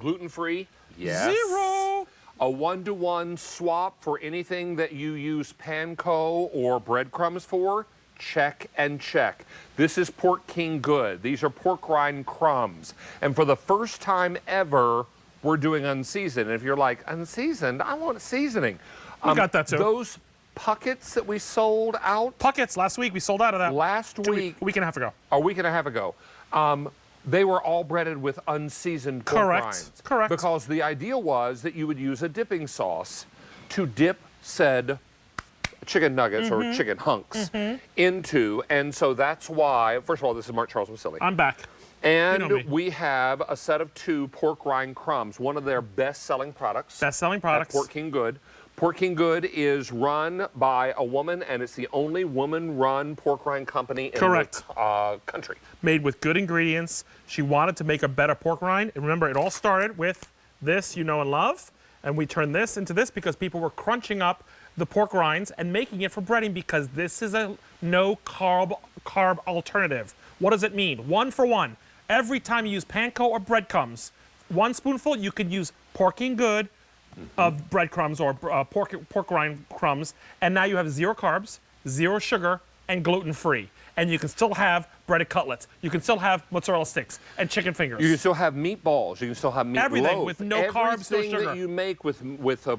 gluten-free? Yes. 0. A 1-to-1 swap for anything that you use panko or breadcrumbs for? Check and check. This is Pork King Good. These are pork rind crumbs. And for the first time ever, we're doing unseasoned. And if you're like, unseasoned? I want seasoning. We got that too. Those puckets that we sold out. Puckets, last week we sold out of that. Last week. A week and a half ago. A week and a half ago. They were all breaded with unseasoned pork rinds. Correct. Because the idea was that you would use a dipping sauce to dip said chicken nuggets or chicken hunks into. And so that's why, first of all, this is Mark Charles Masilli. I'm back. And you know me. we have a set of 2 pork rind crumbs, one of their best-selling products. Best-selling products. At Pork King Good. Pork King Good is run by a woman, and it's the only woman-run pork rind company in the country. Made with good ingredients. She wanted to make a better pork rind. And remember, it all started with this you know and love. And we turned this into this because people were crunching up the pork rinds and making it for breading because this is a no-carb alternative. What does it mean? 1 for 1. Every time you use panko or breadcrumbs, 1 spoonful, you can use Pork King Good of breadcrumbs or pork rind crumbs, and now you have 0 carbs, 0 sugar, and gluten-free. And you can still have breaded cutlets. You can still have mozzarella sticks and chicken fingers. You can still have meatballs. You can still have meat Everything loaf. with no carbs, no sugar. Everything that you make with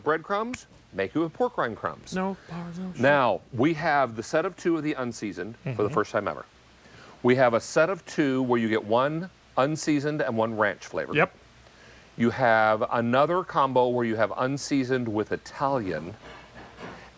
breadcrumbs, make it with pork rind crumbs. No carbs, no sugar. Now, we have the set of 2 of the unseasoned for the first time ever. We have a set of 2 where you get 1 unseasoned and 1 ranch flavor. Yep. You have another combo where you have unseasoned with Italian.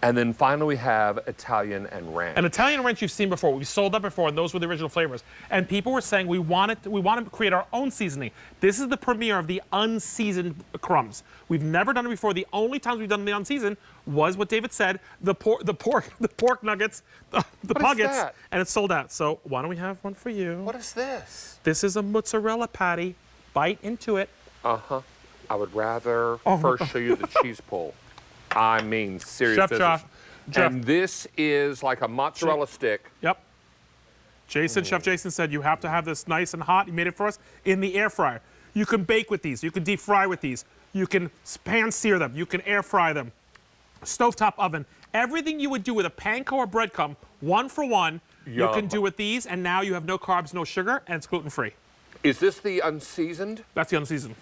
And then finally we have Italian and ranch. An Italian ranch you've seen before. We've sold that before, and those were the original flavors. And people were saying we want to create our own seasoning. This is the premiere of the unseasoned crumbs. We've never done it before. The only times we've done the unseasoned was what David said: the pork nuggets, the puggets, and it's sold out. So why don't we have one for you? What is this? This is a mozzarella patty. Bite into it. I would rather first show you the cheese pull. I mean, serious business. Jeff. And this is like a mozzarella stick. Yep. Chef Jason said you have to have this nice and hot. He made it for us in the air fryer. You can bake with these. You can deep fry with these. You can pan sear them. You can air fry them. Stovetop oven. Everything you would do with a panko or breadcrumb, 1 for 1, you can do with these. And now you have no carbs, no sugar, and it's gluten-free. Is this the unseasoned? That's the unseasoned.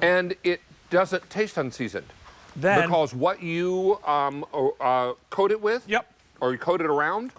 And it doesn't taste unseasoned. Then, because what you coat it with, or you coat it around,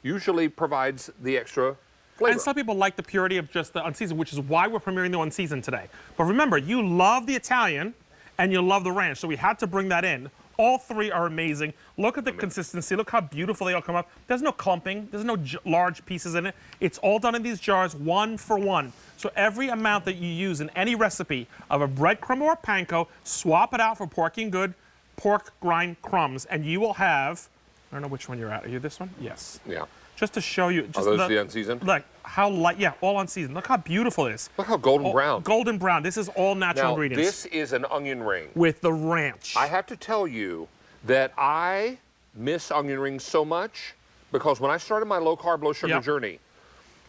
usually provides the extra flavor. And some people like the purity of just the unseasoned, which is why we're premiering the unseasoned today. But remember, you love the Italian and you love the ranch, so we had to bring that in. All 3 are amazing. Look at the consistency. Look how beautiful they all come up. There's no clumping. There's no large pieces in it. It's all done in these jars, 1 for 1. So every amount that you use in any recipe of a breadcrumb or a panko, swap it out for Pork King Good pork rind crumbs, and you will have, I don't know which one you're at. Are you this one? Yes. Yeah. Just to show you. Are those the unseasoned? Like how light, all unseasoned. Look how beautiful it is. Look how golden brown. Golden brown. This is all natural ingredients. This is an onion ring. With the ranch. I have to tell you that I miss onion rings so much because when I started my low-carb, low-sugar journey,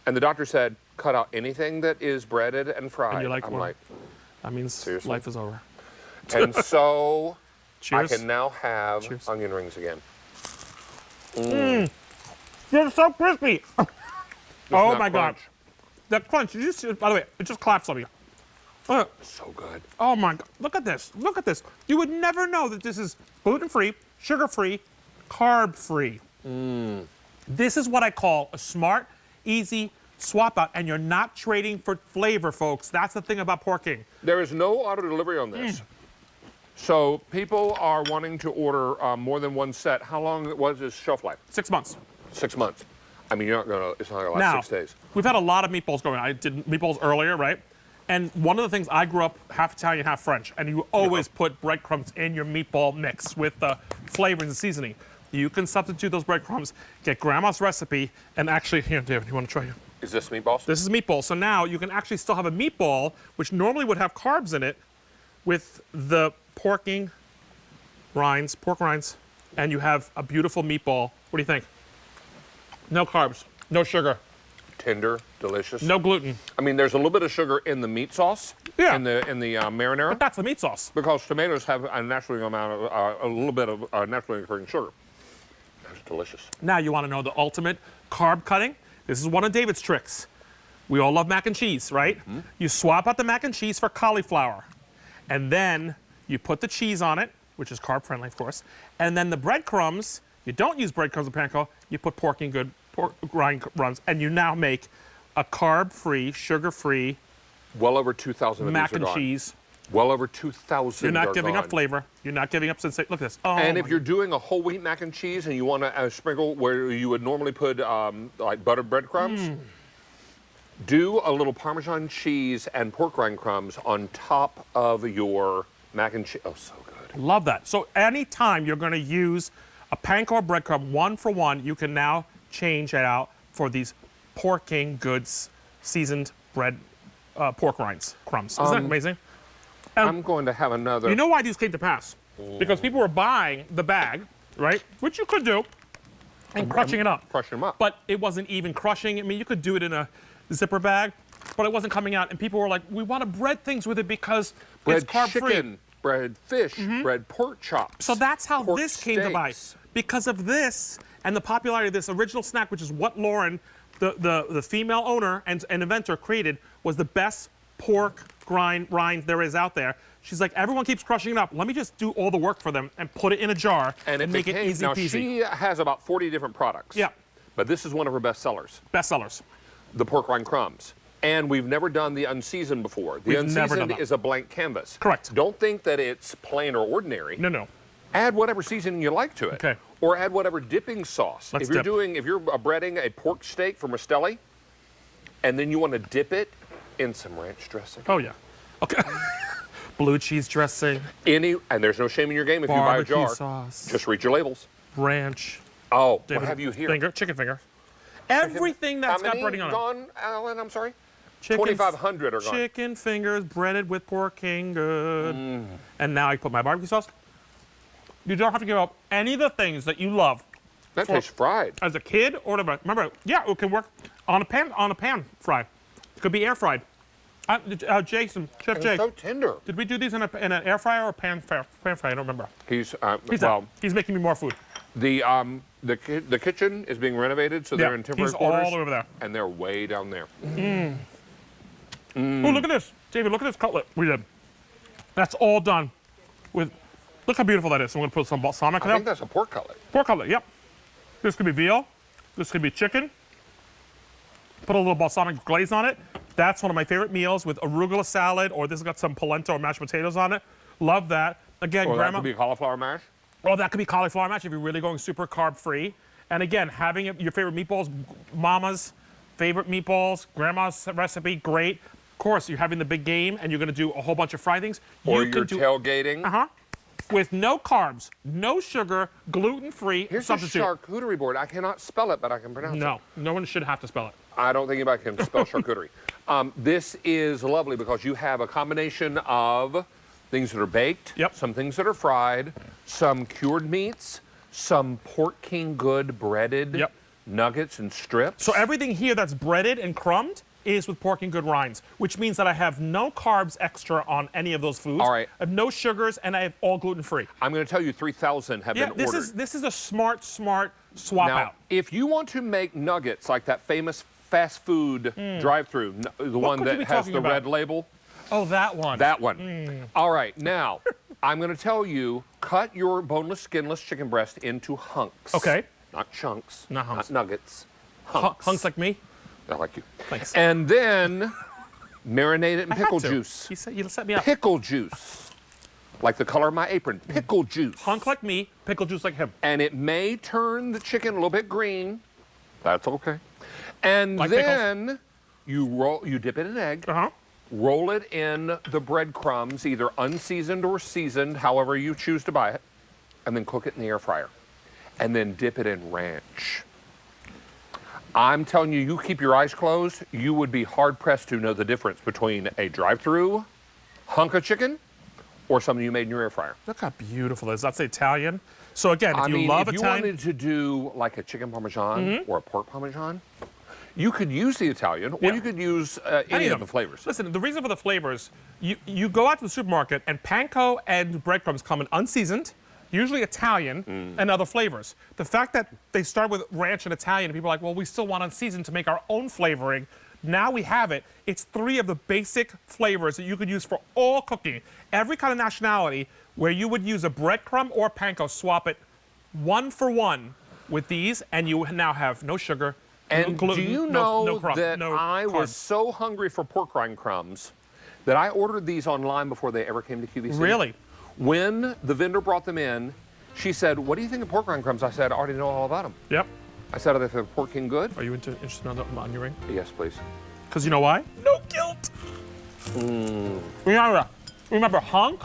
and the doctor said, cut out anything that is breaded and fried, and you're like, I'm like, that means seriously? life is over. And so Cheers. I can now have onion rings again. They're so crispy. Oh my God. That crunch, by the way, it just collapsed on me. So good. Oh my God, look at this, look at this. You would never know that this is gluten-free, sugar-free, carb-free. This is what I call a smart, easy swap out, and you're not trading for flavor, folks. That's the thing about Pork King. There is no auto delivery on this. So people are wanting to order more than 1 set. How long was this shelf life? 6 months. 6 months. I mean, it's not going to last 6 days. We've had a lot of meatballs going. I did meatballs earlier, right? And one of the things, I grew up half Italian, half French, and you always put breadcrumbs in your meatball mix with the flavors and seasoning. You can substitute those breadcrumbs, get Grandma's recipe, and actually, here, David, you want to try it? Is this meatballs? This is meatball. So now you can actually still have a meatball, which normally would have carbs in it, with the pork rinds, and you have a beautiful meatball. What do you think? No carbs, no sugar. Tender, delicious. No gluten. I mean, there's a little bit of sugar in the meat sauce. Yeah. in the marinara. But that's the meat sauce. Because tomatoes have a naturally amount of a little bit of naturally occurring sugar. That's delicious. Now you want to know the ultimate carb cutting? This is one of David's tricks. We all love mac and cheese, right? Mm-hmm. You swap out the mac and cheese for cauliflower. And then you put the cheese on it, which is carb friendly, of course. And then the breadcrumbs, you don't use breadcrumbs with panko, you put pork rind crumbs, and you now make a carb-free, sugar-free Well over 2,000 of mac these are and gone. cheese. Well over 2,000 You're not are giving gone. up flavor. You're not giving up sensation. Look at this. Oh, And if my you're doing a whole wheat mac and cheese and you want to sprinkle where you would normally put like buttered breadcrumbs, do a little Parmesan cheese and pork rind crumbs on top of your mac and cheese. Oh, so good. Love that. So anytime you're going to use a panko or breadcrumb, 1-for-1, you can now change it out for these Pork King Goods seasoned bread pork rinds crumbs. Isn't that amazing? I'm going to have another. You know why these came to pass? Because people were buying the bag, right? Which you could do, and crushing it up. Crushing them up. But it wasn't even crushing. I mean, you could do it in a zipper bag, but it wasn't coming out. And people were like, we want to bread things with it because bread it's carb-free. chicken, bread fish, bread pork chops. So that's how pork this came to life. steaks. Because of this and the popularity of this original snack, which is what Lauren, the female owner and inventor, created, was the best pork rind there is out there. She's like, everyone keeps crushing it up. Let me just do all the work for them and put it in a jar and make it easy now, peasy. she has about 40 different products. Yeah. But this is one of her best sellers, Bestsellers. the pork rind crumbs. And we've never done the unseasoned before. The We've never done unseasoned that. is a blank canvas. Correct. Don't think that it's plain or ordinary. No. Add whatever seasoning you like to it. Okay. Or add whatever dipping sauce. Let's if you're dip. breading a pork steak from Rastelli, and then you want to dip it in some ranch dressing. Oh, yeah. Okay. Blue cheese dressing, And there's no shame in your game if you buy a barbecue jar. sauce, Just read your labels. ranch. Oh, David, what have you here? Chicken finger. Everything that's got How many breading on it. gone, Alan? I'm sorry. Chicken- 2,500 are gone. Chicken fingers breaded with Pork King Good. And now I put my barbecue sauce. You don't have to give up any of the things that you love That for- tastes fried. as a kid or whatever. Remember, yeah, it can work on a pan fry. It could be air fried. Jason, Chef And Jake, it's so tender. did we do these in an air fryer or pan fry? I don't remember. He's He's making me more food. the kitchen is being renovated, so they're Yeah, in temporary he's quarters. all over there. And they're way down there. Oh, look at this. David, look at this cutlet we did. That's all done with, look how beautiful that is. I'm going to put some balsamic I on think that's a pork cutlet. Pork cutlet, yep. This could be veal. This could be chicken. Put a little balsamic glaze on it. That's one of my favorite meals with arugula salad, or this has got some polenta or mashed potatoes on it. Love that. Again, Or that grandma. could be cauliflower mash. Or that could be cauliflower mash if you're really going super carb free. And again, having your favorite meatballs, mama's favorite meatballs, grandma's recipe, great. Of course, you're having the big game and you're going to do a whole bunch of fried things. Or you you're could do tailgating. with no carbs, no sugar, gluten-free Here's a substitute. charcuterie board. I cannot spell it, but I can pronounce it. No one should have to spell it. I don't think anybody can spell charcuterie. This is lovely because you have a combination of things that are baked, Yep. some things that are fried, some cured meats, some Pork King Good breaded Yep. nuggets and strips. So everything here that's breaded and crumbed is with Pork and Good rinds, which means that I have no carbs extra on any of those foods. All right. I have no sugars, and I have all gluten-free. I'm going to tell you 3,000 have Yeah, been this ordered. is a smart swap Now, out. if you want to make nuggets like that famous fast food drive-through, the one could you that be has talking the about? red label, Oh, that one. that one. All right, now I'm going to tell you, cut your boneless, skinless chicken breast into hunks. Okay. Not chunks. Not hunks. Not nuggets. Hunks. Hunks like me. I like you. Thanks. And then marinate it in pickle Had to. juice. You set me up. Pickle juice. Like the color of my apron. Pickle juice. Hunk like me, pickle juice like him. And it may turn the chicken a little bit green. That's okay. And Like then you dip it in egg, roll it in the breadcrumbs, either unseasoned or seasoned, however you choose to buy it, and then cook it in the air fryer. And then dip it in ranch. I'm telling you, you keep your eyes closed, you would be hard-pressed to know the difference between a drive-through hunk of chicken or something you made in your air fryer. Look how beautiful it is. That's Italian. So again, if I you mean, love if you Italian, wanted to do like a chicken parmesan or a pork parmesan, You could use the Italian, or Yeah. you could use any of the flavors. Listen, the reason for the flavors, you go out to the supermarket and panko and breadcrumbs come in unseasoned, usually Italian, and other flavors. The fact that they start with ranch and Italian, and people are like, well, we still want unseasoned to make our own flavoring. Now we have it. It's 3 of the basic flavors that you could use for all cooking. Every kind of nationality where you would use a breadcrumb or panko, swap it 1 for 1 with these, and you now have no sugar, no And gluten, do you no know crumb, that no I was carbs. so hungry for pork rind crumbs that I ordered these online before they ever came to QVC? Really? When the vendor brought them in, she said, "What do you think of pork rind crumbs?" I said, "I already know all about them." Yep. I said, "Are they for Pork King good?" Are you interested on the onion ring? Yes, please. Because you know why? No guilt. Remember, hunk,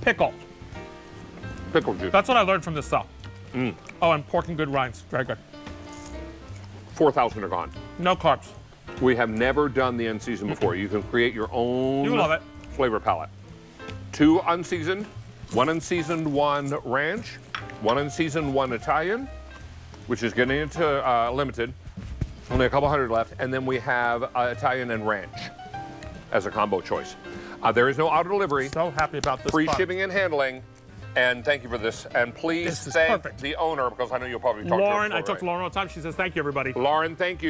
pickle. Pickle juice. That's what I learned from this stuff. Oh, and pork and good rinds. Very good. 4,000 are gone. No carbs. We have never done the unseasoned before. You can create your own You love it. flavor palette. 2 unseasoned, 1 unseasoned, 1 ranch, 1 unseasoned, 1 Italian, which is getting into limited. Only a couple hundred left. And then we have Italian and ranch as a combo choice. There is no auto delivery, So happy about this. free product. shipping and handling. And thank you for this. And please This is thank perfect. the owner, because I know you'll probably talk Lauren, to her. I talk to Lauren all the time. She says, thank you, everybody. Lauren, thank you.